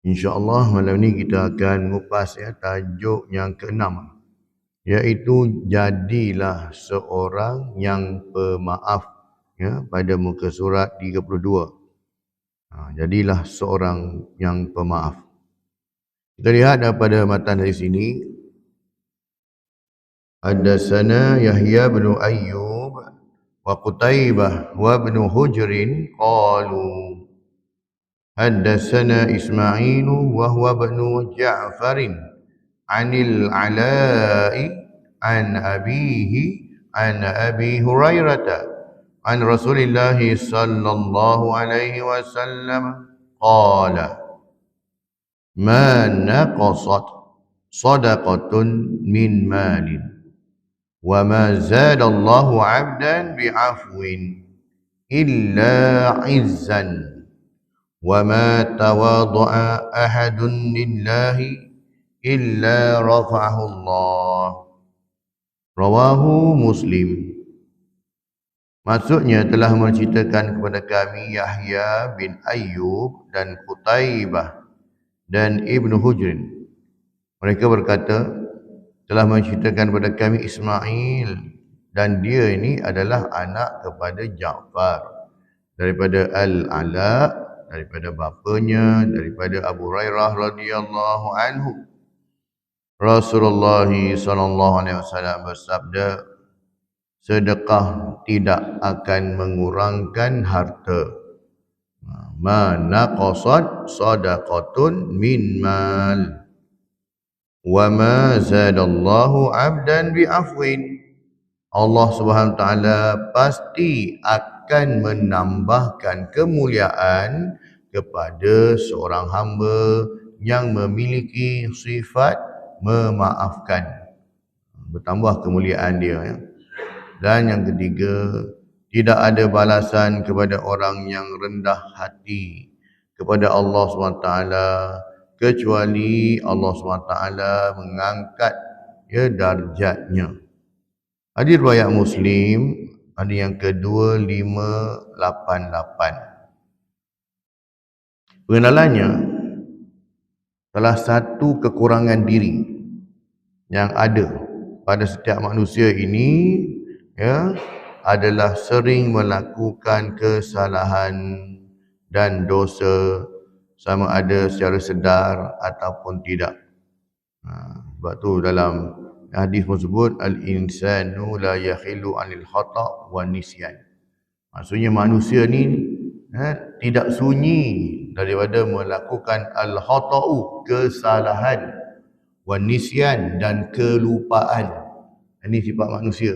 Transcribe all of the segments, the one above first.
InsyaAllah malam ni kita akan mengupas tajuk yang keenam, iaitu jadilah seorang yang pemaaf, pada muka surat 32. Jadilah seorang yang pemaaf. Kita lihat daripada matan dari sini. Haddatsana Yahya bin Ayyub wa Qutaibah wa ibn Hujrin qalu haddatsana Ismail wa huwa ibn Ja'farin anil Ala'i an abihi an Abi Hurairah an Rasulillah sallallahu alaihi wasallam qala ma naqasat sadaqatun min malin wa ma zadallahu 'abdan bi'afwin illa 'izzan wa ma tawadha'a ahadun lillahi illa rafa'ahu Allah. Rawahu Muslim. Maksudnya telah menceritakan kepada kami Yahya bin Ayyub dan Qutaibah dan Ibnu Hujrin. Mereka berkata, telah menceritakan kepada kami Ismail, dan dia ini adalah anak kepada Ja'far daripada Al-Ala, daripada bapanya, daripada Abu Hurairah radhiyallahu anhu. Rasulullah sallallahu alaihi wasallam bersabda, sedekah tidak akan mengurangkan harta. Ma naqasat sadaqatun min mal wa ma zadallahu 'abdan bi'afwin. Allah Subhanahu wa taala pasti akan menambahkan kemuliaan kepada seorang hamba yang memiliki sifat memaafkan. Bertambah kemuliaan dia. Dan yang ketiga, tidak ada balasan kepada orang yang rendah hati kepada Allah SWT kecuali Allah SWT mengangkat darjatnya. Hadis riwayat Muslim, hadis yang ke-2588. Pengenalannya, salah satu kekurangan diri yang ada pada setiap manusia ini adalah sering melakukan kesalahan dan dosa, sama ada secara sedar ataupun tidak. Sebab tu dalam hadis tersebut, al-insanu la yakhilu anil khata' wa nisyan. Maksudnya manusia ni tidak sunyi daripada melakukan al-khata'u, kesalahan, wa nisyan, dan kelupaan. Ini sifat manusia.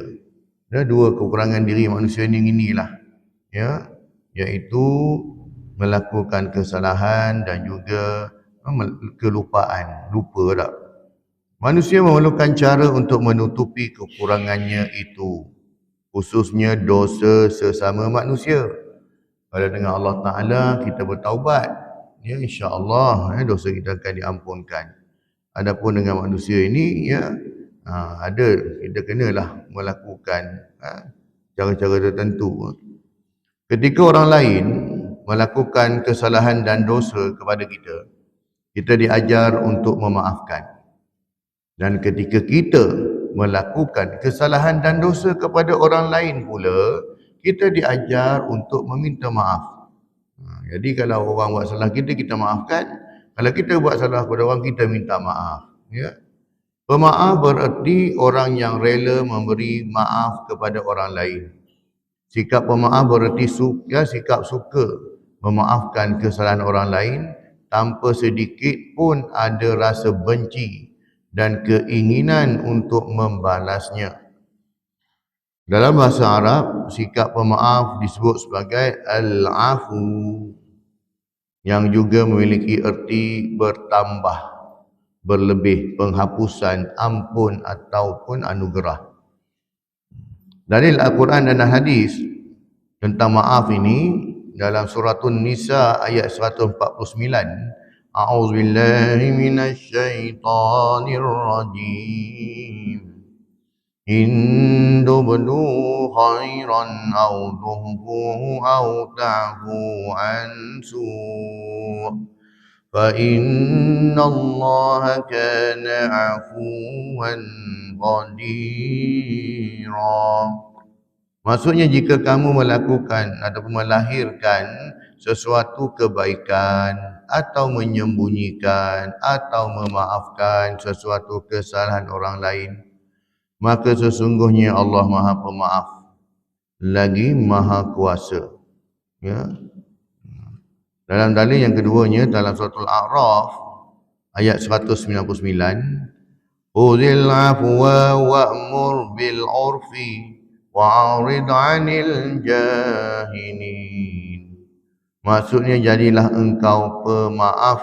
Dua kekurangan diri manusia inilah, iaitu melakukan kesalahan dan juga kelupaan, lupa tak. Manusia memerlukan cara untuk menutupi kekurangannya itu, khususnya dosa sesama manusia. Kalau dengan Allah Ta'ala kita bertaubat, insya-Allah dosa kita akan diampunkan. Adapun dengan manusia ini, kita kenalah melakukan cara-cara tertentu. Ketika orang lain melakukan kesalahan dan dosa kepada kita, kita diajar untuk memaafkan. Dan ketika kita melakukan kesalahan dan dosa kepada orang lain pula, kita diajar untuk meminta maaf. Jadi kalau orang buat salah kita, kita maafkan. Kalau kita buat salah kepada orang, kita minta maaf. Pemaaf bererti orang yang rela memberi maaf kepada orang lain. Sikap pemaaf bererti sikap suka memaafkan kesalahan orang lain tanpa sedikit pun ada rasa benci dan keinginan untuk membalasnya. Dalam bahasa Arab, sikap pemaaf disebut sebagai al-afu, yang juga memiliki erti bertambah, berlebih, penghapusan, ampun ataupun anugerah. Dalil Al-Quran dan Hadis tentang maaf ini dalam suratun Nisa ayat 149. A'udzubillahi minasyaitonir rajim. In tubdu khairan aw tuhbuhu aw ta'fu an su' فإن الله كان عفوا قديرا. Maksudnya jika kamu melakukan ataupun melahirkan sesuatu kebaikan atau menyembunyikan atau memaafkan sesuatu kesalahan orang lain, maka sesungguhnya Allah Maha Pemaaf lagi Maha Kuasa. Ya. Dalam dalil yang keduanya dalam surah Al-A'raf ayat 199, Khudhil afwa wa'mur bil 'urfi wa'rid 'anil jahilin. Maksudnya jadilah engkau pemaaf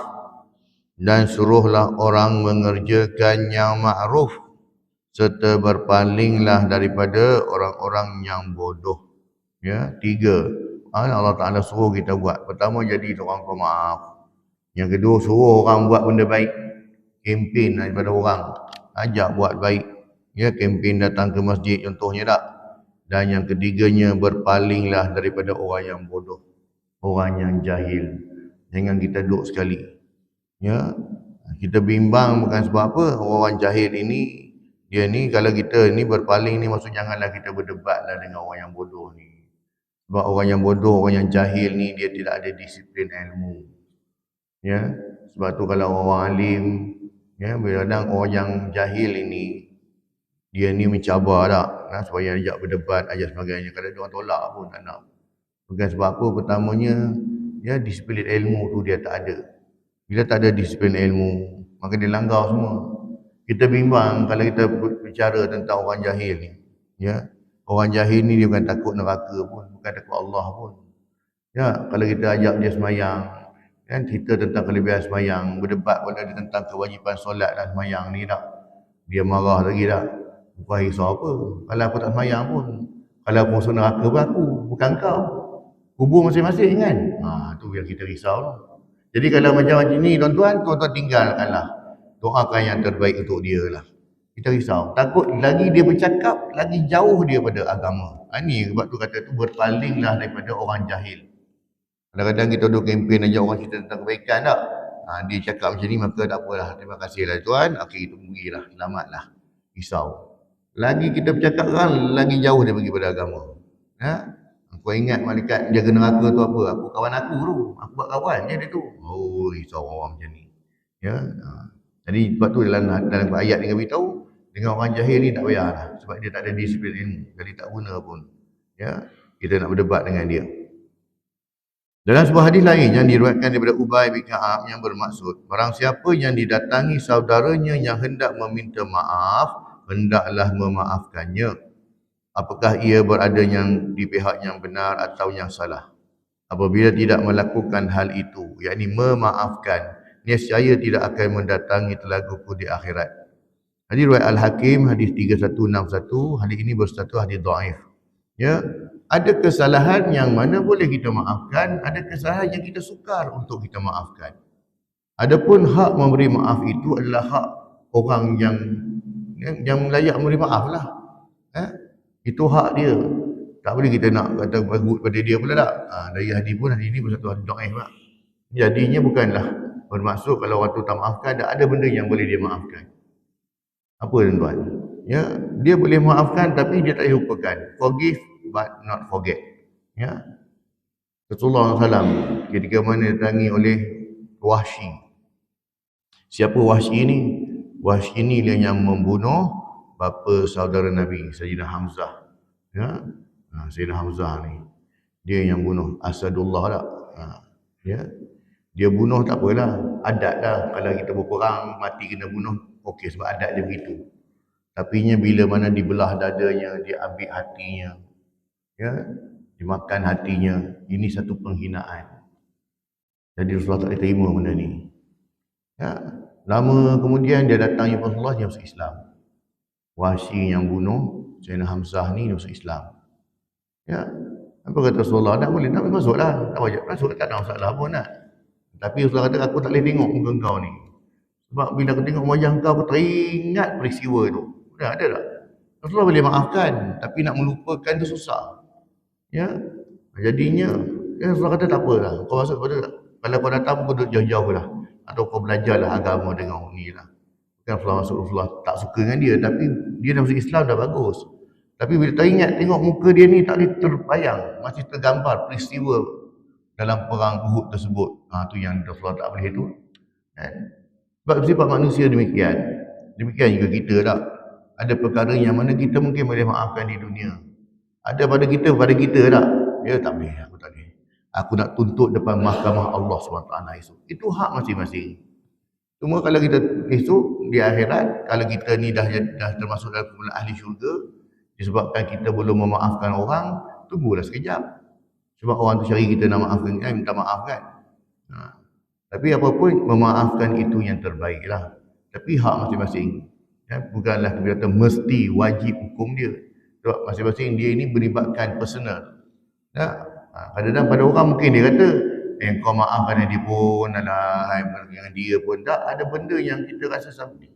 dan suruhlah orang mengerjakan yang ma'ruf serta berpalinglah daripada orang-orang yang bodoh. Ya, tiga. Allah Ta'ala suruh kita buat. Pertama, jadi orang pemaaf. Yang kedua, suruh orang buat benda baik. Kempen daripada orang. Ajak buat baik. Ya, kempen datang ke masjid contohnya tak. Dan yang ketiganya, berpalinglah daripada orang yang bodoh. Orang yang jahil. Jangan kita duduk sekali. Ya, kita bimbang bukan sebab apa. Orang jahil ini, dia ni kalau kita ni berpaling ni maksud janganlah kita berdebatlah dengan orang yang bodoh ni. Sebab orang yang bodoh, orang yang jahil ni dia tidak ada disiplin ilmu. Ya, sebab tu kalau orang alim, ya, kadang orang yang jahil ini dia ni mencabar tak, supaya ajak berdebat, ajak sebagainya. Kalau dia orang tolak pun tak nak. Bukan sebab apa, pertamanya ya disiplin ilmu tu dia tak ada. Bila tak ada disiplin ilmu, maka dia langgar semua. Kita bimbang kalau kita bicara tentang orang jahil ni. Ya, orang jahil ni dia bukan takut neraka pun, bukan takut Allah pun. Ya, kalau kita ajak dia semayang, kan cerita tentang kelebihan semayang, berdebat pada dia tentang kewajipan solat dan semayang ni tak. Dia marah lagi tak. Bukan risau apa. Kalau aku tak semayang pun, kalau aku masuk neraka pun aku, bukan kau. Kubur masing-masing kan. Tu yang kita risau lah. Jadi kalau macam ni tuan-tuan, tuan-tuan tinggalkanlah. Doakan yang terbaik untuk dia lah. Kita risau. Takut lagi dia bercakap, lagi jauh dia pada agama. Ini sebab tu kata tu berpalinglah daripada orang jahil. Kadang-kadang kita duduk kempen ajak orang cerita tentang kebaikan tak? Dia cakap macam ni maka tak apalah. Terima kasihlah tuan. Okey, kita pergilah. Selamatlah. Risau. Lagi kita bercakap kan, lagi jauh dia pergi pada agama. Ha? Aku ingat malaikat jaga neraka tu apa? Aku kawan aku tu. Aku buat kawan je dia tu. Oh, risau orang macam ni. Ya. Jadi sebab tu dalam ayat ni kami tahu dengan orang jahil ni tak payahlah sebab dia tak ada disiplin ilmu. Jadi tak guna pun. Ya. Kita nak berdebat dengan dia. Dalam sebuah hadis lain yang diriwayatkan daripada Ubay bin Ka'ab yang bermaksud, barang siapa yang didatangi saudaranya yang hendak meminta maaf, hendaklah memaafkannya. Apakah ia berada yang di pihak yang benar atau yang salah. Apabila tidak melakukan hal itu, yakni memaafkan, nescaya tidak akan mendatangi telagaku di akhirat. Hadis riwayat Al-Hakim, hadis 3161, hadis ini berstatus hadis dhaif. Ya, ada kesalahan yang mana boleh kita maafkan, ada kesalahan yang kita sukar untuk kita maafkan. Adapun hak memberi maaf itu adalah hak orang yang layak memberi maaf lah. Itu hak dia. Tak boleh kita nak kata bagus pada dia pula tak. Dari hadis pun hadis ini bersatu hadis dhaif lah. Jadinya bukanlah bermaksud kalau orang tu tak maafkan, ada benda yang boleh dia maafkan. Apa tuan-tuan? Ya, dia boleh maafkan tapi dia tak lupakan. Forgive but not forget. Ya. Rasulullah SAW ketika mana didatangi oleh Wahsy. Siapa Wahsy ni? Wahsy ni dia yang membunuh bapa saudara Nabi, Sayyidina Hamzah. Ya. Sayyidina Hamzah ni dia yang bunuh Asadullah tak. Ya. Dia bunuh tak apalah, adat dah. Kalau kita berperang mati kena bunuh, okey sebab adat dia begitu. Tapi bila mana dibelah dadanya, dia ambil hatinya, ya, dimakan hatinya, ini satu penghinaan. Jadi Rasulullah tak terima benda ni. Ya. Lama kemudian dia datangi Rasulullah, dia masuk Islam. Wahsy yang bunuh Sayyidina Hamzah ni dia masuk Islam. Ya. Apa kata Rasulullah? Tak boleh, tak boleh masuklah. Tak wajib masuk, tak ada masalah pun nak. Tapi Rasulullah kata aku tak boleh tengok muka kau ni. Sebab bila aku tengok wajah kau, aku teringat peristiwa tu. Ada tak? Rasulullah boleh maafkan, tapi nak melupakan tu susah. Ya. Jadinya, Rasulullah kata tak apalah. Kau masuk pada, kalau kau datang kau duduk jauh-jauh lah. atau kau belajarlah agama dengan orang ni lah. Bukan Rasulullah tak suka dengan dia, tapi dia dah masuk Islam dah bagus. Tapi bila teringat tengok muka dia ni tak boleh terbayang, masih tergambar peristiwa dalam perang Uhud tersebut. Tu yang Rasulullah tak boleh tu. Kan? Sebab sifat manusia demikian. Demikian juga kita tak. Ada perkara yang mana kita mungkin boleh maafkan di dunia. Ada pada kita tak. Dia tak boleh, aku tak boleh. Aku nak tuntut depan mahkamah Allah SWT esok. Itu hak masing-masing. Cuma kalau kita esok di akhirat, kalau kita ni dah termasuk dalam kumpulan ahli syurga, disebabkan kita belum memaafkan orang, tunggulah sekejap. Sebab orang tu cari kita nak maafkan, minta maaf kan. Tapi apapun, memaafkan itu yang terbaik lah. Tapi hak masing-masing. Bukanlah kita kata mesti wajib hukum dia. Sebab masing-masing dia ini melibatkan personal. Kadang-kadang pada orang mungkin dia kata, kau maafkan dia pun, dengan dia pun. Tak, ada benda yang kita rasa something.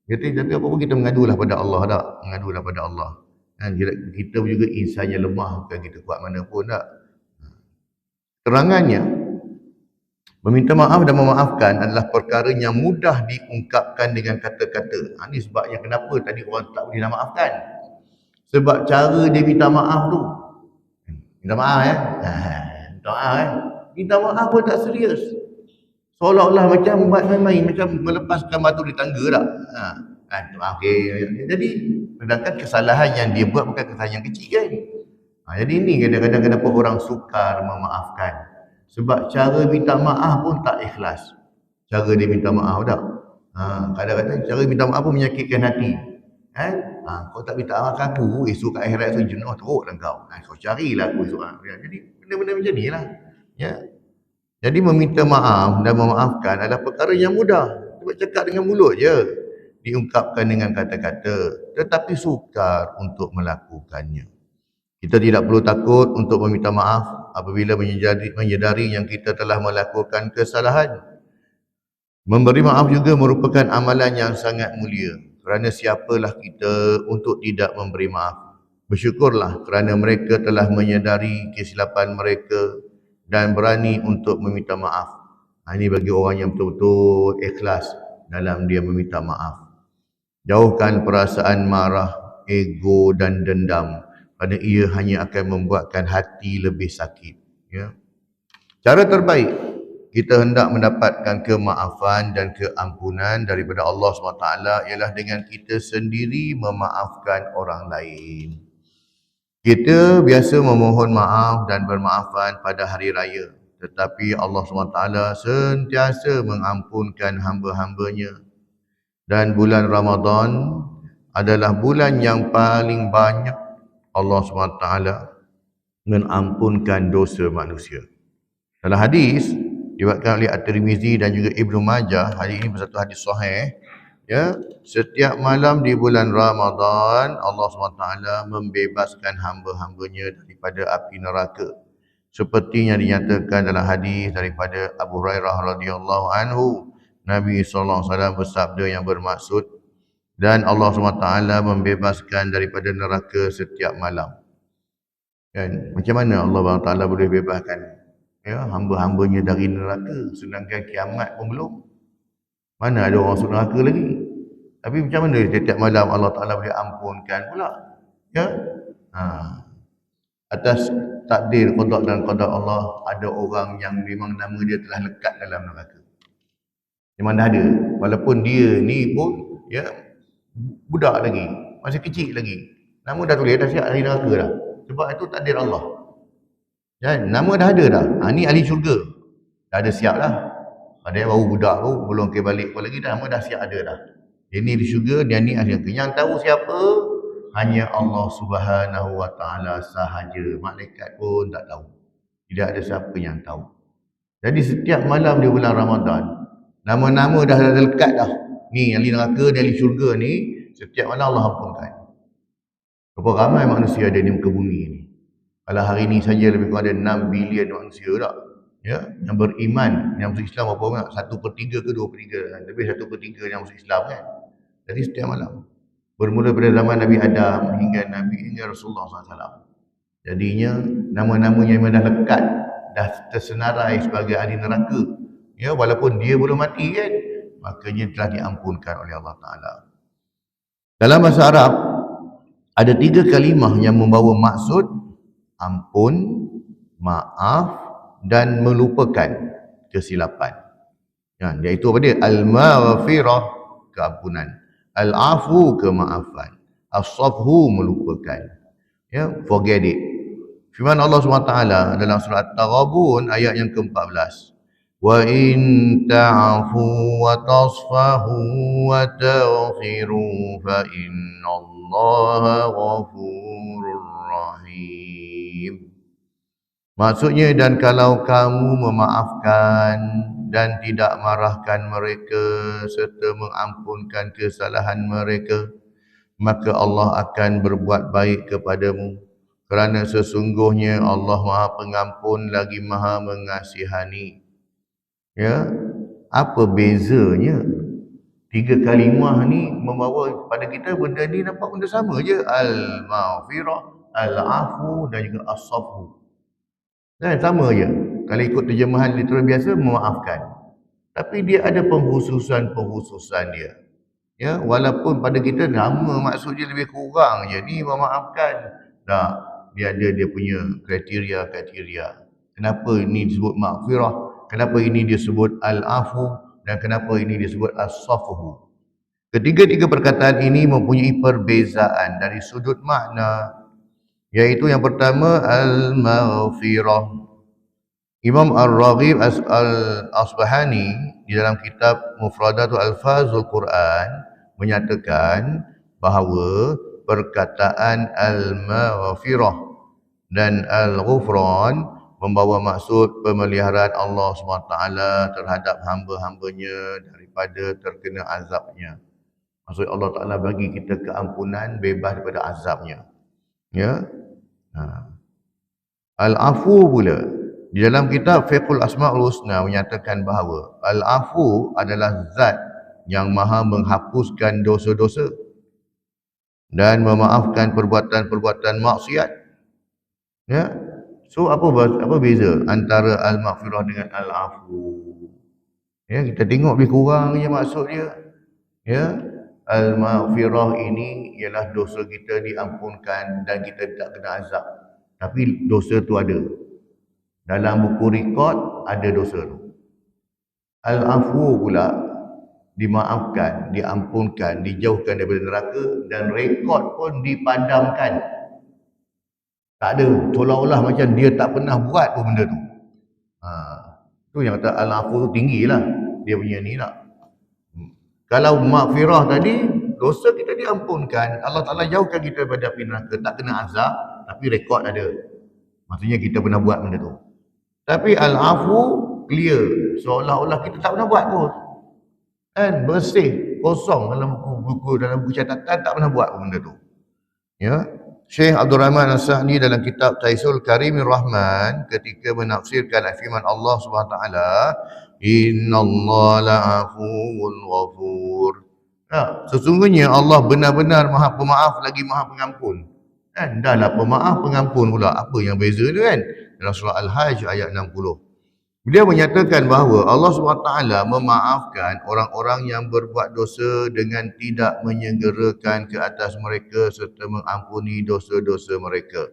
Tapi apa-apa kita mengadulah pada Allah tak? Mengadulah pada Allah. Kita juga insan yang lemah, bukan kita kuat mana pun tak? Terangannya, meminta maaf dan memaafkan adalah perkara yang mudah diungkapkan dengan kata-kata. Ini sebabnya kenapa tadi orang tak boleh nak maafkan. Sebab cara dia minta maaf tu. Minta maaf minta maaf minta maaf pun tak serius. Seolah-olah macam buat main-main, macam melepaskan batu di tangga tak? Jadi, sedangkan kesalahan yang dia buat bukan kesalahan yang kecil kan? Jadi ini kadang-kadang kenapa orang sukar memaafkan. Sebab cara minta maaf pun tak ikhlas. Cara dia minta maaf tak? Kadang-kadang cara minta maaf pun menyakitkan hati. Kau tak minta maaf aku, esok kat akhirat tu jenuh teruk lah kau. Kau carilah aku esok. Jadi benda-benda macam ni lah. Jadi meminta maaf dan memaafkan adalah perkara yang mudah. Sebab cakap dengan mulut je. Diungkapkan dengan kata-kata. Tetapi sukar untuk melakukannya. Kita tidak perlu takut untuk meminta maaf apabila menyedari yang kita telah melakukan kesalahan. Memberi maaf juga merupakan amalan yang sangat mulia. Kerana siapalah kita untuk tidak memberi maaf. Bersyukurlah kerana mereka telah menyedari kesilapan mereka dan berani untuk meminta maaf. Ini bagi orang yang betul-betul ikhlas dalam dia meminta maaf. Jauhkan perasaan marah, ego dan dendam, kerana ia hanya akan membuatkan hati lebih sakit. Cara terbaik kita hendak mendapatkan kemaafan dan keampunan daripada Allah SWT ialah dengan kita sendiri memaafkan orang lain. Kita biasa memohon maaf dan bermaafan pada hari raya. Tetapi Allah SWT sentiasa mengampunkan hamba-hambanya. Dan bulan Ramadan adalah bulan yang paling banyak Allah SWT mengampunkan dosa manusia. Dalam hadis, diriwayatkan oleh At-Tirmizi dan juga Ibnu Majah, hadis ini satu hadis sahih. Setiap malam di bulan Ramadan Allah SWT membebaskan hamba-hambanya daripada api neraka, seperti yang dinyatakan dalam hadis daripada Abu Hurairah radhiyallahu anhu. Nabi SAW bersabda yang bermaksud, dan Allah SWT membebaskan daripada neraka setiap malam. Macam mana Allah SWT boleh bebaskan hamba-hambanya dari neraka sedangkan kiamat pun belum? Mana ada orang masuk neraka lagi? Tapi macam mana setiap malam Allah Ta'ala boleh ampunkan pula? Atas takdir, qada dan qadar Allah, ada orang yang memang nama dia telah lekat dalam neraka. Memang dah ada. Walaupun dia ni pun budak lagi, masih kecil lagi. Nama dah tulis, dah siap dari neraka dah. Sebab itu takdir Allah. Nama dah ada dah. Ni ahli syurga. Dah ada siap dah. Ada yang baru budak tu, belum ke balik pun lagi, nama dah siap ada dah. Dia ni di syurga, dia ni ahli neraka. Yang tahu siapa? Hanya Allah Subhanahu Wa Taala sahaja. Malaikat pun tak tahu. Tidak ada siapa yang tahu. Jadi setiap malam di bulan Ramadan, nama-nama dah ada lekat dah. Ni ahli neraka, ni ahli syurga ni, setiap malam Allah ampunkan. Berapa ramai manusia ada di muka bumi ni? Kalau hari ni saja lebih kurang ada 6 bilion manusia tak? Yang beriman, yang masuk Islam berapa banyak? 1/3 ke 2/3? Lebih 1/3 yang masuk Islam kan? Jadi setiap malam. Bermula pada zaman Nabi Adam hingga Rasulullah SAW. Jadinya nama-namanya memang dah lekat, dah tersenarai sebagai ahli neraka. Ya, walaupun dia belum mati kan, makanya telah diampunkan oleh Allah Ta'ala. Dalam bahasa Arab, ada 3 kalimah yang membawa maksud ampun, maaf dan melupakan kesilapan. Ya, iaitu apa dia? Al-maghfirah, keampunan. Al-afu, kemaafan. As-safhu, melupakan. Ya, forget it. Firman Allah SWT dalam surah At-Taghabun ayat yang ke-14. Wa in ta'afu wa tasfahu wa taghfiru fa innallaha ghafurur rahim. Maksudnya, dan kalau kamu memaafkan dan tidak marahkan mereka serta mengampunkan kesalahan mereka, maka Allah akan berbuat baik kepadamu. Kerana sesungguhnya Allah Maha Pengampun lagi Maha Mengasihani. Ya, apa bezanya? 3 kalimah ni membawa pada kita benda ni nampak benda sama je. Al-maghfirah, al-afu dan juga as-safhu. Dan sama je. Kalau ikut terjemahan literal biasa, memaafkan. Tapi dia ada penghususan dia. Ya, walaupun pada kita nama maksud dia lebih kurang je. Ni memaafkan. Tak, dia ada dia punya kriteria. Kenapa ini disebut maghfirah? Kenapa ini disebut al-afu? Dan kenapa ini disebut as-safhu? Ketiga-tiga perkataan ini mempunyai perbezaan dari sudut makna. Iaitu yang pertama, al-maghfirah. Imam Ar-Raghib Al-Asbahani di dalam kitab Mufradatul Alfazul Quran menyatakan bahawa perkataan al-maghfirah dan al-ghufran membawa maksud pemeliharaan Allah SWT terhadap hamba-hambanya daripada terkena azabnya. Maksud Allah Ta'ala bagi kita keampunan, bebas daripada azabnya. Ya. Al-afu pula, di dalam kitab Fiqhul Asma'ul Husna menyatakan bahawa al-afu adalah zat yang maha menghapuskan dosa-dosa dan memaafkan perbuatan-perbuatan maksiat. Ya. So apa beza antara al-maghfirah dengan al-afu? Ya, kita tengok lebih kurang je maksud dia. Ya. Al-maghfirah ini ialah dosa kita diampunkan dan kita tak kena azab. Tapi dosa tu ada. Dalam buku rekod ada dosa tu. Al-afu pula dimaafkan, diampunkan, dijauhkan daripada neraka dan rekod pun dipadamkan. Tak ada, seolah-olah macam dia tak pernah buat pun benda tu. Tu yang kata al-afu tu tinggilah dia punya ni lah. Kalau maghfirah tadi, dosa kita diampunkan, Allah Ta'ala jauhkan kita daripada api neraka, tak kena azab, tapi rekod ada. Maksudnya kita pernah buat benda tu. Tapi al-afu clear, seolah-olah kita tak pernah buat pun. Kan, bersih, kosong dalam buku catatan, tak pernah buat pun benda tu. Ya. Syekh Abdul Rahman As-Sa'di dalam kitab Taisul Karimir Rahman ketika menafsirkan firman Allah SWT, innallaha la'afuwun ghafur. Ya, sesungguhnya Allah benar-benar maha pemaaf lagi maha pengampun. Kan, dahlah pemaaf pengampun pula, apa yang beza tu kan? Dalam surah Al-Hajj ayat 60. Beliau menyatakan bahawa Allah SWT memaafkan orang-orang yang berbuat dosa dengan tidak menyegerakan ke atas mereka serta mengampuni dosa-dosa mereka.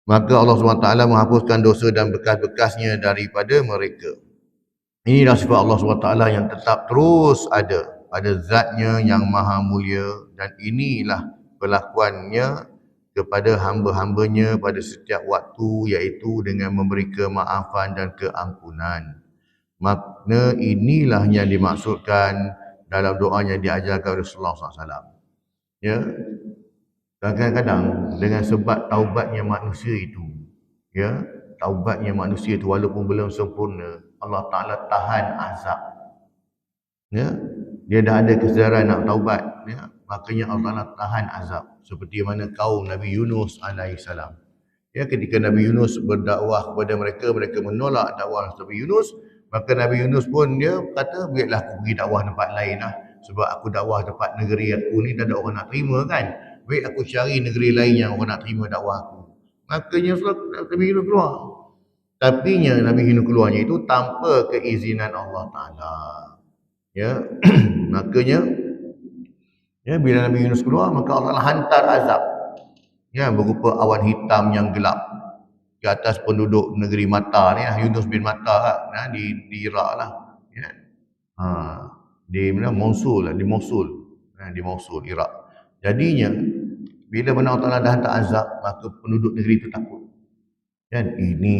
Maka Allah SWT menghapuskan dosa dan bekas-bekasnya daripada mereka. Inilah sifat Allah SWT yang tetap terus ada pada zatnya yang maha mulia, dan inilah perlakuannya kepada hamba-hambanya pada setiap waktu, iaitu dengan memberi kemaafan dan keampunan. Makna inilah yang dimaksudkan dalam doa yang diajarkan Rasulullah SAW. Ya, kadang-kadang dengan sebab taubatnya manusia itu, ya, taubatnya manusia itu walaupun belum sempurna, Allah Ta'ala tahan azab. Ya, dia dah ada kesedaran nak taubat, ya, makanya Allah Ta'ala tahan azab. Seperti mana kaum Nabi Yunus alaihissalam. Ya, ketika Nabi Yunus berdakwah kepada mereka, mereka menolak dakwah Nabi Yunus, maka Nabi Yunus pun dia kata, biarlah aku pergi dakwah tempat lain lah. Sebab aku dakwah tempat negeri aku ni tak ada orang nak terima kan. Baik aku cari negeri lain yang orang nak terima dakwah aku. Makanya Nabi Yunus keluar. Tapi Nabi Yunus keluarnya itu tanpa keizinan Allah Ta'ala. Ya, makanya ya, bila Nabi Yunus keluar, maka Allah hantar azab. Ya, berupa awan hitam yang gelap di atas penduduk negeri Mata ni, Yunus bin Mata lah, di Iraq lah. Ya. Di mana? Mosul lah, di Mosul, Iraq. Jadinya, bila mana Allah Ta'ala dah hantar azab, maka penduduk negeri itu takut. Dan ini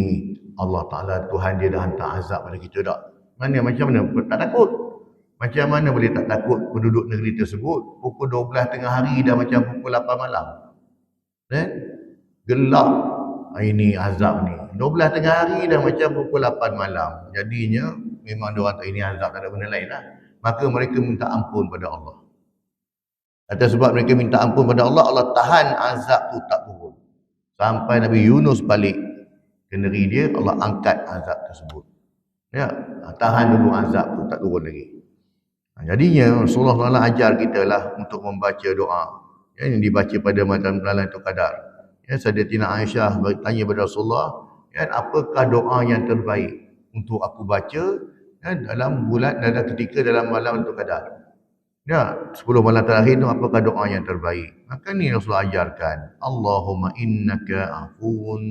Allah Ta'ala, Tuhan dia dah hantar azab pada kita tak? Macam mana? Tak takut. Macam mana boleh tak takut penduduk negeri tersebut? Pukul 12 tengah hari dah macam pukul 8 malam. Gelap. Ini azab ni. 12 tengah hari dah macam pukul 8 malam. Jadinya, memang diorang tak ini azab, tak ada benda lain lah. Maka mereka minta ampun pada Allah. Atas sebab mereka minta ampun pada Allah, Allah tahan azab tu tak turun. Sampai Nabi Yunus balik ke negeri dia, Allah angkat azab tersebut. Ya, tahan dulu azab tu, tak turun lagi. Jadinya Rasulullah SAW ajar kita lah untuk membaca doa. Ya, yang dibaca pada malam Lailatul Qadar. Ya, Sayyidatina Aisyah bertanya kepada Rasulullah, ya, apakah doa yang terbaik untuk aku baca ya, dalam ketika dalam malam Lailatul Qadar. Ya, 10 malam terakhir itu apakah doa yang terbaik? Maka ni Rasulullah ajarkan, Allahumma innaka afuun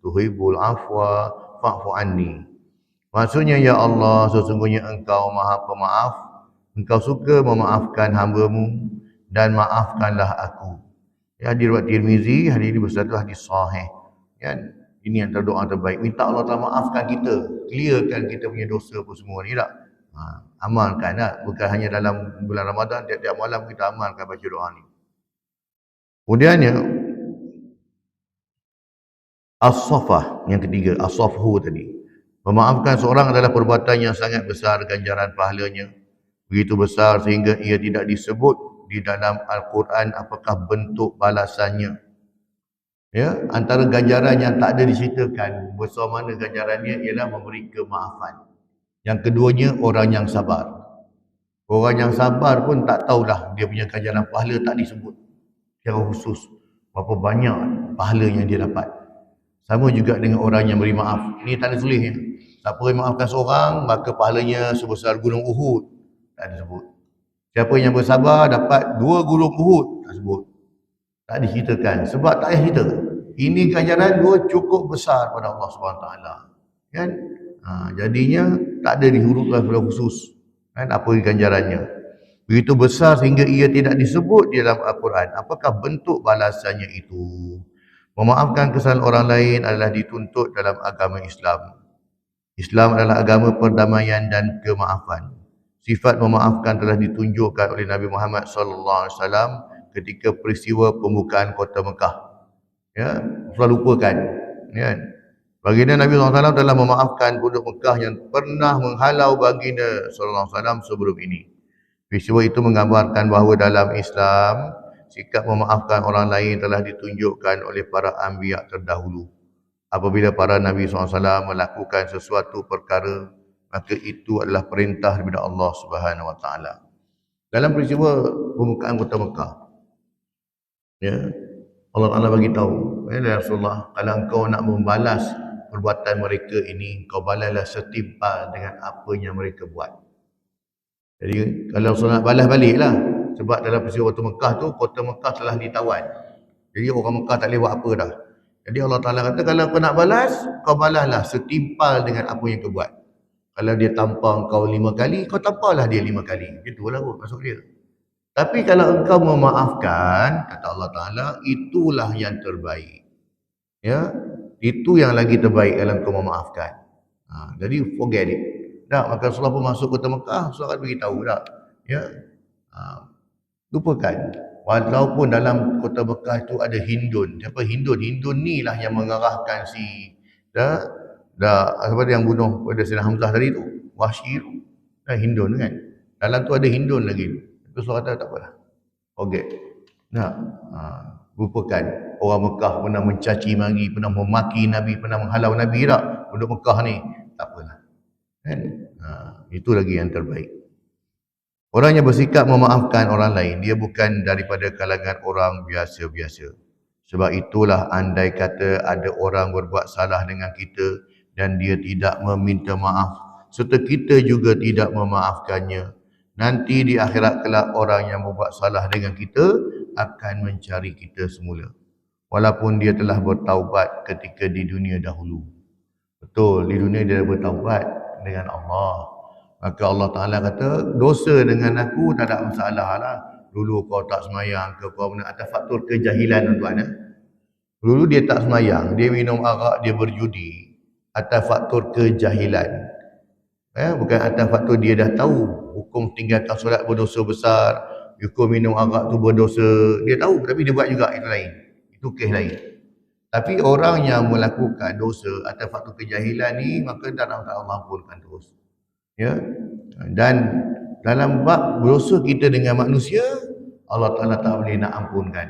tuhibbul afwa fa'fu anni. Maksudnya, ya Allah, sesungguhnya engkau maha pemaaf, engkau suka memaafkan hamba-Mu dan maafkanlah aku. Ya, di riwayat Tirmizi, hadis ini bersatu hadis sahih. Ya, ini antara doa terbaik. Minta Allah Ta'ala maafkan kita, clearkan kita punya dosa apa semua ni tak? Amalkan tak? Bukan hanya dalam bulan Ramadan, tiap-tiap malam kita amalkan baca doa ni. Kemudiannya, as-safah yang ketiga, as-safhu tadi. Memaafkan seorang adalah perbuatan yang sangat besar ganjaran pahalanya. Begitu besar sehingga ia tidak disebut di dalam Al-Quran apakah bentuk balasannya. Ya, antara ganjaran yang tak ada diceritakan besar mana ganjarannya ialah memberi kemaafan. Yang keduanya, orang yang sabar. Orang yang sabar pun tak tahulah dia punya ganjaran pahala, tak disebut secara khusus berapa banyak pahala yang dia dapat. Sama juga dengan orang yang beri maaf. Ini tak ada tulisnya. Siapa yang maafkan seorang, maka pahalanya sebesar gunung Uhud. Tak disebut. Siapa yang bersabar dapat 2 gunung Uhud. Tak sebut. Tak diceritakan. Sebab tak payah cerita. Ini ganjaran 2 cukup besar pada Allah SWT. Kan? Jadinya tak ada dihurufkan secara khusus. Kan? Apa ganjarannya. Begitu besar sehingga ia tidak disebut di dalam Al-Quran. Apakah bentuk balasannya itu? Memaafkan kesalahan orang lain adalah dituntut dalam agama Islam. Islam adalah agama perdamaian dan kemaafan. Sifat memaafkan telah ditunjukkan oleh Nabi Muhammad SAW ketika peristiwa pembukaan kota Mekah. Ya, selalu lupakan. Ya. Baginda Nabi SAW telah memaafkan penduduk Mekah yang pernah menghalau baginda SAW sebelum ini. Peristiwa itu menggambarkan bahawa dalam Islam, sikap memaafkan orang lain telah ditunjukkan oleh para anbiya terdahulu. Apabila para Nabi SAW melakukan sesuatu perkara, maka itu adalah perintah daripada Allah Subhanahu Wa Taala. Dalam peristiwa pembukaan kota Mekah, ya, Allah Taala bagi tahu, ya Rasulullah, kalau engkau nak membalas perbuatan mereka ini, kau balaslah setimpal dengan apa yang mereka buat. Jadi kalau Rasulullah nak balas baliklah, sebab dalam peristiwa kota Mekah tu, kota Mekah telah ditawan. Jadi orang Mekah tak boleh buat apa dah. Jadi Allah Ta'ala kata, kalau kau nak balas, kau balaslah setimpal dengan apa yang kau buat. Kalau dia tampar kau 5 kali, kau tamparlah dia 5 kali. Itulah kot maksud dia. Tapi kalau engkau memaafkan, kata Allah Ta'ala, itulah yang terbaik. Ya, itu yang lagi terbaik kalau engkau memaafkan. Jadi forget it. Tak, maka Rasulullah pun masuk kota Mekah, Rasulullah akan beritahu tak. Ya, lupakan. Walaupun dalam kota Mekah itu ada Hindun. Siapa Hindun? Hindun ni lah yang mengarahkan si apa yang bunuh pada Sayyidina Hamzah tadi tu, Wahsy tu. Hindun kan. Dalam tu ada Hindun lagi. Rasulullah kata tak apalah. Forget. Lupakan. Orang Mekah pernah mencaci maki, pernah memaki Nabi, pernah menghalau Nabi tak? Penduduk Mekah ni. Tak apalah. Kan? Itu lagi yang terbaik. Orang yang bersikap memaafkan orang lain, dia bukan daripada kalangan orang biasa-biasa. Sebab itulah andai kata ada orang berbuat salah dengan kita, dan dia tidak meminta maaf serta kita juga tidak memaafkannya. Nanti di akhirat kelak orang yang membuat salah dengan kita akan mencari kita semula, walaupun dia telah bertaubat ketika di dunia dahulu. Betul, di dunia dia bertaubat dengan Allah. Maka Allah Ta'ala kata, dosa dengan aku tak ada masalah lah. Dulu kau tak semayang ke, kau benar atas faktor kejahilan tuan-tuan. Dulu dia tak semayang, dia minum arak, dia berjudi atas faktor kejahilan. Bukan atas faktor dia dah tahu hukum tinggalkan solat berdosa besar, hukum minum arak tu berdosa. Dia tahu tapi dia buat juga, itu lain. Itu kes lain. Tapi orang yang melakukan dosa atas faktor kejahilan ni, maka tak Allah ampunkan terus. Ya. Dan dalam bab dosa kita dengan manusia, Allah Ta'ala tak boleh nak ampunkan.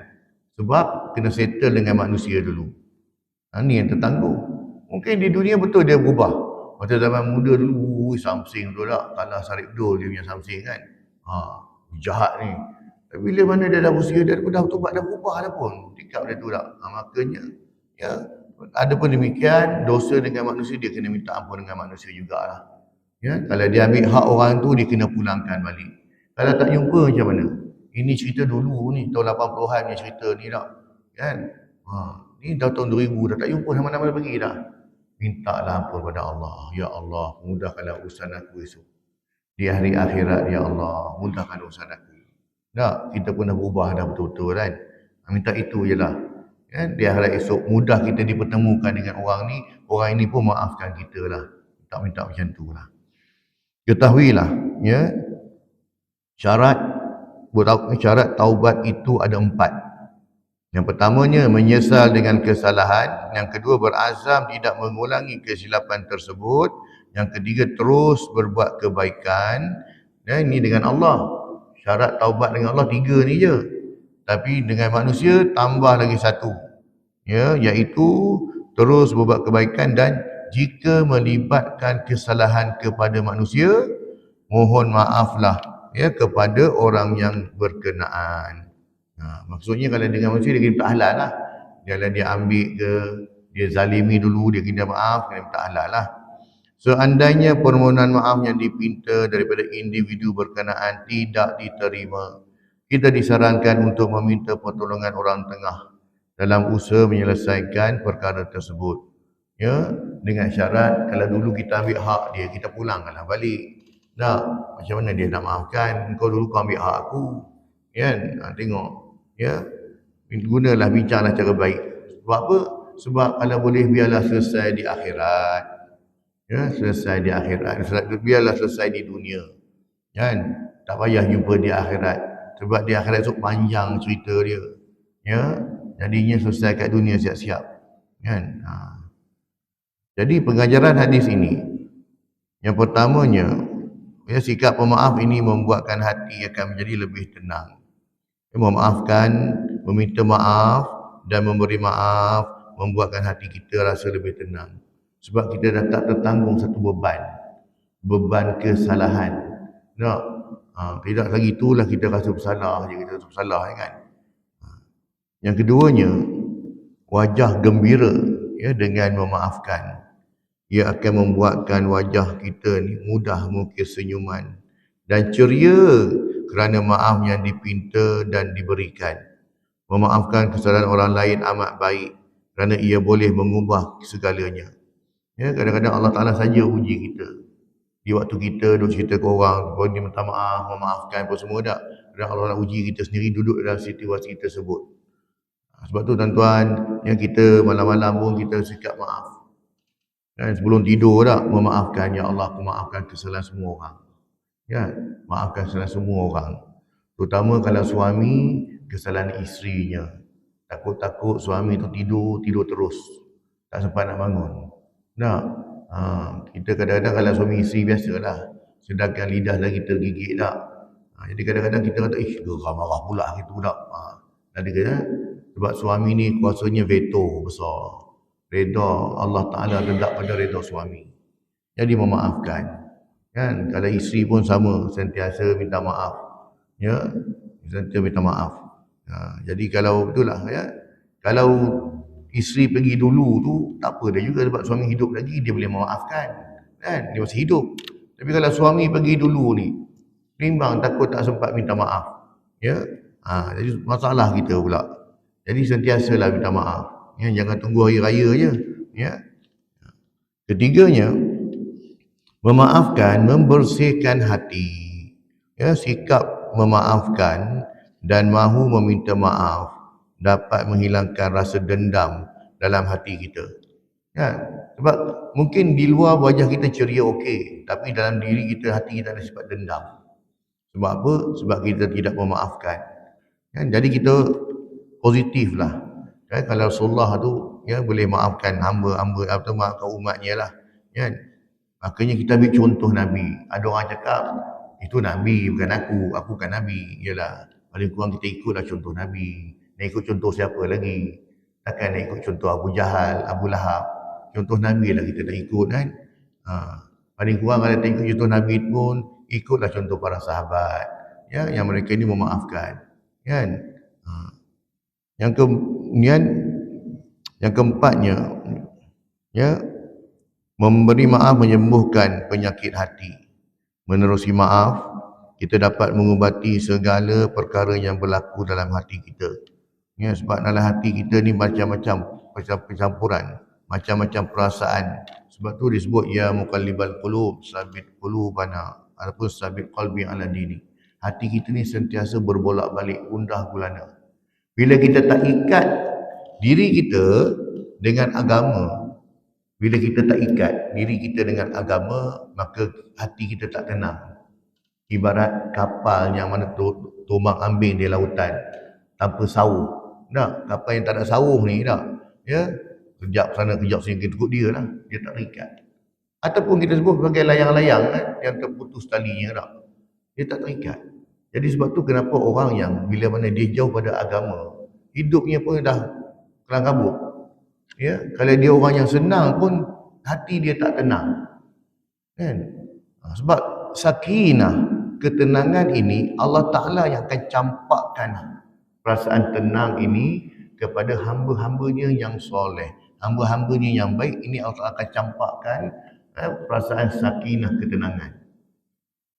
Sebab kena settle dengan manusia dulu. Ni yang tertangguh. Mungkin di dunia betul dia berubah. Macam zaman muda dulu, samsing tu tak? Kalah Sarip Dul dia punya samsing kan. Jahat ni. Tapi bila mana dia dah berusia, dia dah bertobat, dah berubah dah pun. Tikap dia tu tak? Makanya, ya, ada pun demikian, dosa dengan manusia, dia kena minta ampun dengan manusia jugalah. Ya, kalau dia ambil hak orang tu, dia kena pulangkan balik. Kalau tak jumpa macam mana? Ini cerita dulu ni, tahun 80-an ni cerita ni tak? Kan? Ni dah tahun 2000, dah tak jumpa sama-sama lagi dah. Mintalah ampun kepada Allah. Ya Allah, mudahkanlah urusan aku esok. Di hari akhirat, ya Allah, mudahkan urusan aku. Tak, kita pun dah berubah dah betul-betul kan. Minta itu je lah. Kan? Di akhirat esok, mudah kita dipertemukan dengan orang ini pun maafkan kita lah. Minta macam tu lah. Ketahuilah, ya, syarat taubat itu ada 4. Yang pertamanya menyesal dengan kesalahan, yang kedua berazam tidak mengulangi kesilapan tersebut, yang ketiga terus berbuat kebaikan. Dan ini dengan Allah. Syarat taubat dengan Allah 3 ni je. Tapi dengan manusia tambah lagi 1. Ya, iaitu terus berbuat kebaikan, dan jika melibatkan kesalahan kepada manusia, mohon maaflah ya kepada orang yang berkenaan. Maksudnya kalau dengan manusia dia kena minta halal lah. Kalau dia ambil ke, dia zalimi dulu, dia kena maaf, kena minta halal lah. Seandainya permohonan maaf yang dipinta daripada individu berkenaan tidak diterima, kita disarankan untuk meminta pertolongan orang tengah dalam usaha menyelesaikan perkara tersebut. Ya, dengan syarat kalau dulu kita ambil hak dia, kita pulangkanlah balik. Tak, macam mana dia nak maafkan? Kau dulu kau ambil hak aku. Kan? Tengok. Ya, gunalah, bincanglah cara baik. Sebab apa? Sebab kalau boleh biarlah selesai di akhirat. Ya, selesai di akhirat. Biarlah selesai di dunia. Kan? Tak payah jumpa di akhirat. Sebab di akhirat tu panjang cerita dia. Ya, jadinya selesai kat dunia siap-siap. Kan? Jadi pengajaran hadis ini, yang pertamanya, ya, sikap pemaaf ini membuatkan hati akan menjadi lebih tenang. Memaafkan, meminta maaf dan memberi maaf membuatkan hati kita rasa lebih tenang. Sebab kita dah tak tertanggung satu beban kesalahan. Tak? Tidak lagi itulah kita rasa bersalah je, kita rasa bersalah kan. Yang keduanya, wajah gembira ya dengan memaafkan. Ia akan membuatkan wajah kita ni mudah mengukir senyuman dan ceria kerana maaf yang dipinta dan diberikan. Memaafkan kesalahan orang lain amat baik kerana ia boleh mengubah segalanya. Ya, kadang-kadang Allah Ta'ala saja uji kita. Di waktu kita duduk cerita ke orang, kau ni minta maaf, memaafkan apa semua tak. Kadang Allah nak uji kita sendiri duduk dalam situasi tersebut. Sebab tu tuan-tuan, yang kita malam-malam pun kita sikap maaf. Dan sebelum tidur tak, memaafkan, ya Allah, aku maafkan kesalahan semua orang. Ya, maafkan kesalahan semua orang. Terutama kalau suami, kesalahan isterinya. Takut-takut suami tu tidur terus. Tak sempat nak bangun. Tak? Kita kadang-kadang kalau suami isteri biasalah. Sedangkan lidah lagi tergigit tak? Jadi kadang-kadang kita kata, geram marah pula gitu tak? Jadi kata, sebab suami ni kuasanya veto besar. Reda Allah Ta'ala terletak pada reda suami. Jadi memaafkan. Kan? Kalau isteri pun sama, sentiasa minta maaf. Ya, sentiasa minta maaf. Jadi kalau betul lah ya. Kalau isteri pergi dulu tu tak apa dah juga, sebab suami hidup lagi, dia boleh memaafkan kan, dia masih hidup. Tapi kalau suami pergi dulu ni, bimbang takut tak sempat minta maaf, ya. Jadi masalah kita pula. Jadi sentiasalah minta maaf, ya, jangan tunggu hari raya je, ya. Ketiganya, memaafkan membersihkan hati, ya. Sikap memaafkan dan mahu meminta maaf dapat menghilangkan rasa dendam dalam hati kita, ya. Sebab mungkin di luar wajah kita ceria okey, tapi dalam diri kita, hati kita ada sifat dendam. Sebab apa? Sebab kita tidak memaafkan, kan? Jadi kita positif lah, kan? Kalau Rasulullah tu, ya, boleh maafkan hamba-hamba atau maafkan umatnya lah, kan? Makanya kita ambil contoh Nabi. Ada orang cakap, itu Nabi bukan aku bukan Nabi. Yalah, paling kurang kita ikutlah contoh Nabi. Nak ikut contoh siapa lagi? Takkan nak ikut contoh Abu Jahal, Abu Lahab. Contoh Nabi lah kita nak ikut, kan? Paling kurang kalau tak ikut contoh Nabi pun, ikutlah contoh para sahabat, ya, yang mereka ini memaafkan, kan? Yang keempatnya, ya, memberi maaf menyembuhkan penyakit hati. Menerusi maaf, kita dapat mengubati segala perkara yang berlaku dalam hati kita, ya. Sebab dalam hati kita ni macam-macam pencampuran, macam-macam perasaan. Sebab tu disebut ya muqallibal qulub, sabit qulubana, ataupun sabit qalbi ala dini. Hati kita ni sentiasa berbolak-balik, gundah gulana. Bila kita tak ikat diri kita dengan agama, bila kita tak ikat diri kita dengan agama, maka hati kita tak tenang. Ibarat kapal yang mana tumbang ambing di lautan tanpa sauh. Nah, kapal yang tak ada sauh ni dah, ya, kejap sana kejap sini, ikut dia lah, dia tak terikat. Ataupun kita sebut sebagai layang-layang, kan, yang terputus talinya dah, dia tak terikat. Jadi sebab tu kenapa orang yang bila mana dia jauh pada agama, hidupnya pun dah kelang kabut, ya. Kalau dia orang yang senang pun, hati dia tak tenang, kan? Sebab sakinah, ketenangan ini Allah Ta'ala yang akan campakkan perasaan tenang ini kepada hamba-hambanya yang soleh, hamba-hambanya yang baik. Ini Allah Ta'ala akan campakkan perasaan sakinah, ketenangan.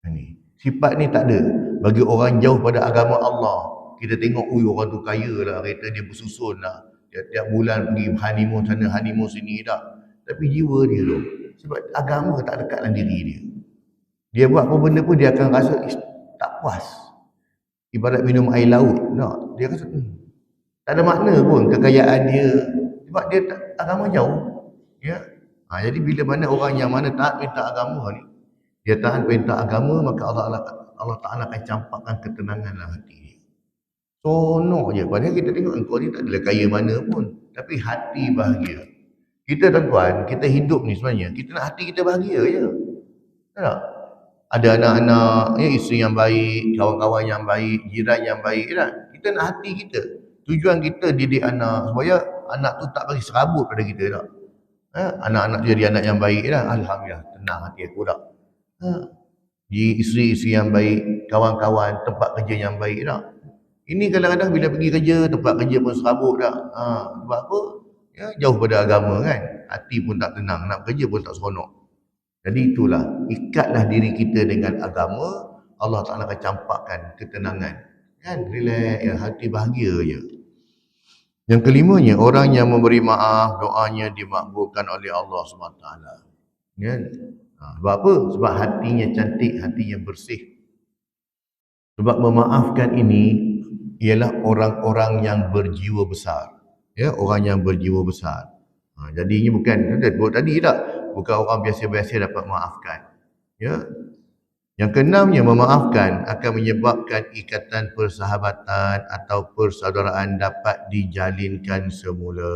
Ini sifat ni tak ada bagi orang jauh pada agama Allah. Kita tengok, orang tu kaya lah, kereta dia bersusun lah, tiap bulan pergi honeymoon sana, honeymoon sini dah. Tapi jiwa dia tu, sebab agama tak dekat dalam diri dia, dia buat apa benda pun dia akan rasa tak puas. Ibarat minum air laut, no? Dia rasa tak ada makna pun kekayaan dia, sebab dia tak, agama jauh, ya. Jadi bila mana orang yang mana taat perintah agama ni, dia taat perintah agama, maka Allah Ta'ala akan campakkan ketenangan dalam hati dia. Sonok je. Padahal kita tengok engkau ni tak adalah kaya mana pun, tapi hati bahagia. Kita, tuan-tuan, kita hidup ni sebenarnya kita nak hati kita bahagia je, tak? Ada anak-anak, ya, isteri yang baik, kawan-kawan yang baik, jiran yang baik, tak? Kita nak hati kita. Tujuan kita didik anak supaya anak tu tak bagi serabut pada kita, tak? Anak-anak jadi anak yang baik, tak? Alhamdulillah, tenang hati aku, tak? Isteri-isteri yang baik, kawan-kawan, tempat kerja yang baik, tak? Ini kadang-kadang bila pergi kerja, tempat kerja pun serabut, tak? Sebab apa? Ya, jauh pada agama, kan? Hati pun tak tenang, nak kerja pun tak seronok. Jadi itulah, ikatlah diri kita dengan agama, Allah Ta'ala akan campakkan ketenangan, kan? Relax, ya, hati bahagia je. Yang kelimanya, orang yang memberi maaf, doanya dimakbulkan oleh Allah SWT, kan? Sebab apa? Sebab hatinya cantik, hatinya bersih. Sebab memaafkan ini ialah orang-orang yang berjiwa besar, ya, orang yang berjiwa besar. Jadi ini bukan tadi tak, bukan orang biasa-biasa dapat memaafkan, ya. Yang keenamnya, memaafkan akan menyebabkan ikatan persahabatan atau persaudaraan dapat dijalinkan semula.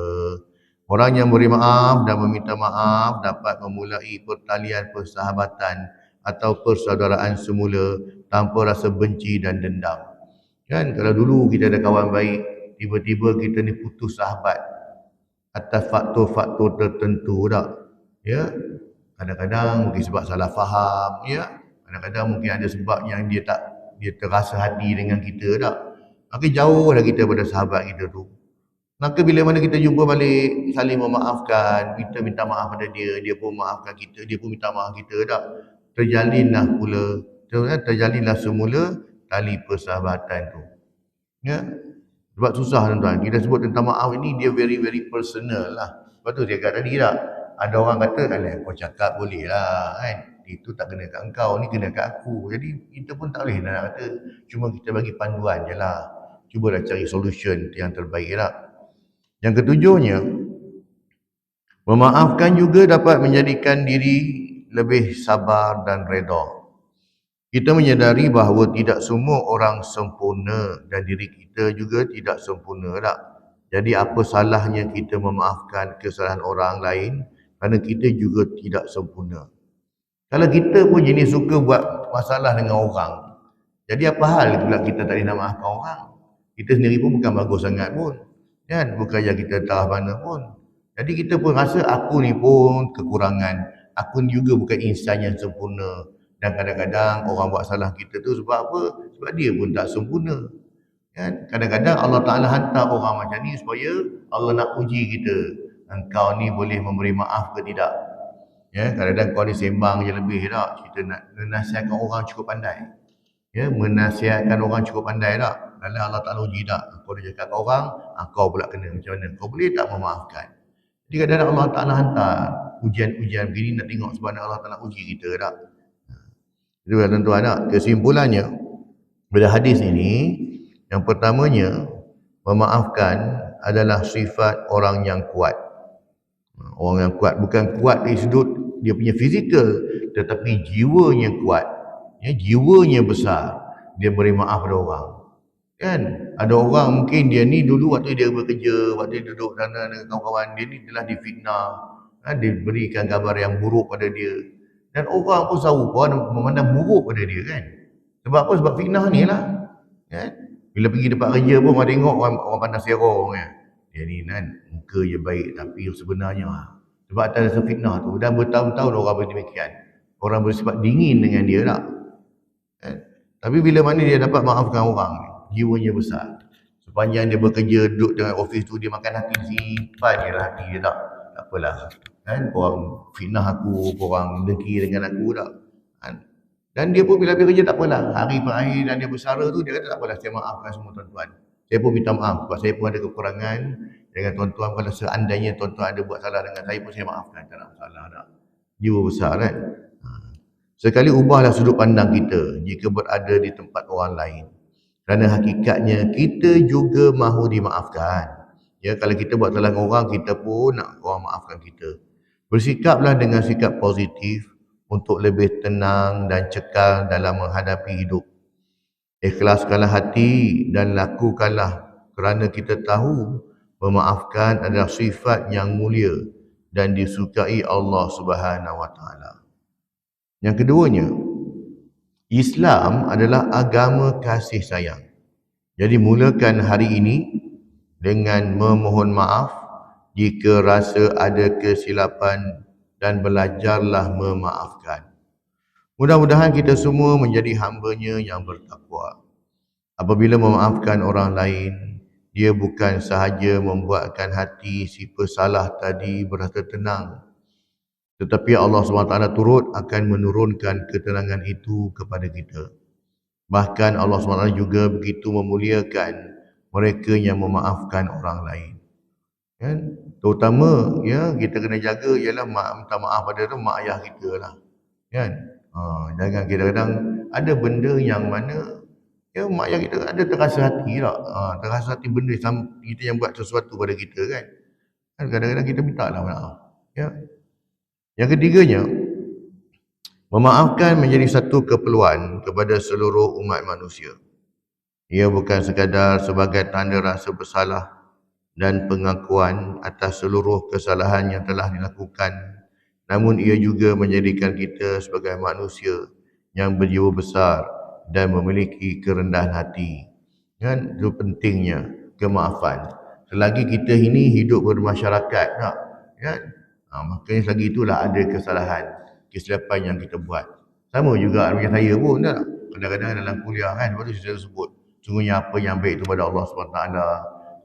Orang yang beri maaf dan meminta maaf dapat memulai pertalian persahabatan atau persaudaraan semula tanpa rasa benci dan dendam. Kan, kalau dulu kita ada kawan baik, tiba-tiba kita ni putus sahabat atas faktor-faktor tertentu, tak? Ya, kadang-kadang mungkin sebab salah faham, ya. Kadang-kadang mungkin ada sebab yang dia terasa hati dengan kita, tak? Maka jauhlah kita pada sahabat kita tu. Maka bila mana kita jumpa balik, saling memaafkan, kita minta maaf pada dia, dia pun maafkan kita, dia pun minta maaf kita, tak? Terjalinlah semula tali persahabatan tu. Ya? Sebab susah tuan-tuan, kita sebut tentang maaf ini, dia very very personal lah. Sebab tu dia kata tadi tak? Ada orang kata, kau cakap boleh lah kan? Itu tak kena kat engkau, ni kena kat aku. Jadi kita pun tak boleh nak kata, cuma kita bagi panduan je lah. Cubalah cari solution yang terbaik lah. Yang ketujuhnya, memaafkan juga dapat menjadikan diri lebih sabar dan redha. Kita menyadari bahawa tidak semua orang sempurna dan diri kita juga tidak sempurna tak? Jadi apa salahnya kita memaafkan kesalahan orang lain kerana kita juga tidak sempurna. Kalau kita pun jenis suka buat masalah dengan orang, jadi apa hal pula kita tak boleh nak maafkan orang? Kita sendiri pun bukan bagus sangat pun. Kan? Bukan yang kita tahu mana pun. Jadi kita pun rasa aku ni pun kekurangan. Aku ni juga bukan insan yang sempurna. Dan kadang-kadang orang buat salah kita tu sebab apa? Sebab dia pun tak sempurna. Kan? Kadang-kadang Allah Ta'ala hantar orang macam ni supaya Allah nak uji kita. Engkau ni boleh memberi maaf ke tidak? Ya, kadang-kadang kau ni sembang je lebih tak? Kita nak menasihatkan orang cukup pandai. Ya, menasihatkan orang cukup pandai tak? Kalau Allah Ta'ala uji tak? Kau dah cakap kat orang, kau pula kena macam mana? Kau boleh tak memaafkan? Jadi kadang-kadang Allah Ta'ala hantar ujian-ujian begini nak tengok sebab Allah Ta'ala uji kita tak? Itu kan tuan-tuan tak? Kesimpulannya, pada hadis ini, yang pertamanya, memaafkan adalah sifat orang yang kuat. Orang yang kuat, bukan kuat dari sudut dia punya fizikal, tetapi jiwanya kuat. Ya, jiwanya besar. Dia beri maaf pada orang. Kan? Ada orang mungkin dia ni dulu waktu dia bekerja, waktu dia duduk sana dengan kawan-kawan dia ni telah difitnah. Diberikan gambar yang buruk pada dia. Dan orang pun serupa memandang buruk pada dia kan. Sebab apa? Sebab fitnah ni lah. Kan? Bila pergi tempat kerja pun orang tengok orang pandang serong kan. Dia ni kan muka je baik tapi sebenarnya sebab ada fitnah tu dan bertahun-tahun orang berdemikian. Orang bersifat dingin dengan dia tak. Kan? Tapi bila mana dia dapat maafkan orang, jiwanya besar. Sepanjang dia bekerja, duduk dengan office tu, dia makan hati, simpan je lah hati dia tak. Tak apalah. Kan? Korang fitnah aku, korang dengki dengan aku tak. Kan? Dan dia pun bila bekerja tak apalah. Hari per hari dan dia bersara tu, dia kata tak apalah, saya maafkan semua tuan-tuan. Saya pun minta maaf sebab saya pun ada kekurangan dengan tuan-tuan. Kalau seandainya tuan-tuan ada buat salah dengan saya pun saya maafkan. Tak ada masalah tak. Jiwa besar kan. Sekali ubahlah sudut pandang kita jika berada di tempat orang lain. Kerana hakikatnya kita juga mahu dimaafkan. Ya, kalau kita buat salah dengan orang, kita pun nak orang maafkan kita. Bersikaplah dengan sikap positif untuk lebih tenang dan cekal dalam menghadapi hidup. Ikhlaskanlah hati dan lakukanlah kerana kita tahu memaafkan adalah sifat yang mulia dan disukai Allah Subhanahu Wa Taala. Yang keduanya, Islam adalah agama kasih sayang. Jadi mulakan hari ini dengan memohon maaf jika rasa ada kesilapan dan belajarlah memaafkan. Mudah-mudahan kita semua menjadi hamba-Nya yang bertakwa. Apabila memaafkan orang lain, dia bukan sahaja membuatkan hati si pesalah tadi berasa tenang, tetapi Allah SWT turut akan menurunkan ketenangan itu kepada kita. Bahkan Allah SWT juga begitu memuliakan mereka yang memaafkan orang lain. Kan? Terutama ya, kita kena jaga ialah minta maaf pada tu mak ayah kita lah. Kan? Jangan kadang-kadang ada benda yang mana ya mak ayah kita ada terasa hati tak? Terasa hati benda kita yang buat sesuatu pada kita kan. Kadang-kadang kita minta lah maaf. Ya. Yang ketiganya, memaafkan menjadi satu keperluan kepada seluruh umat manusia. Ia bukan sekadar sebagai tanda rasa bersalah dan pengakuan atas seluruh kesalahan yang telah dilakukan, namun ia juga menjadikan kita sebagai manusia yang berjiwa besar dan memiliki kerendahan hati. Kan? Itu pentingnya kemaafan. Selagi kita ini hidup bermasyarakat, kan? Makanya selagi itulah ada kesalahan, kesilapan yang kita buat. Sama juga macam saya pun tak? Kadang-kadang dalam kuliah kan, lepas tu saya sebut sungguhnya apa yang baik itu pada Allah SWT,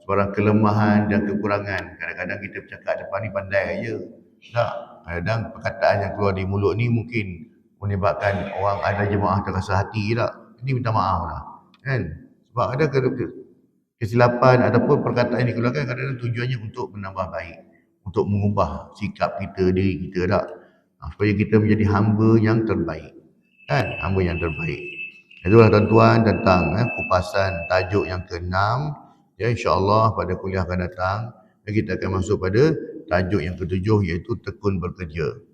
sebarang kelemahan dan kekurangan. Kadang-kadang kita bercakap depan ni pandai aja. Tak, kadang perkataan yang keluar di mulut ni mungkin menyebabkan orang ada jemaah terasa hati tak. Ini minta maaf lah. Kan? Sebab ada kesilapan ataupun perkataan yang dikeluarkan kadang-kadang tujuannya untuk menambah baik, untuk mengubah sikap kita, diri kita tak. Supaya kita menjadi hamba yang terbaik. Kan? Hamba yang terbaik. Itulah tuan-tuan tentang kupasan tajuk yang ke-6. Ya, insya-Allah pada kuliah akan datang kita akan masuk pada tajuk yang ke-7 iaitu tekun bekerja.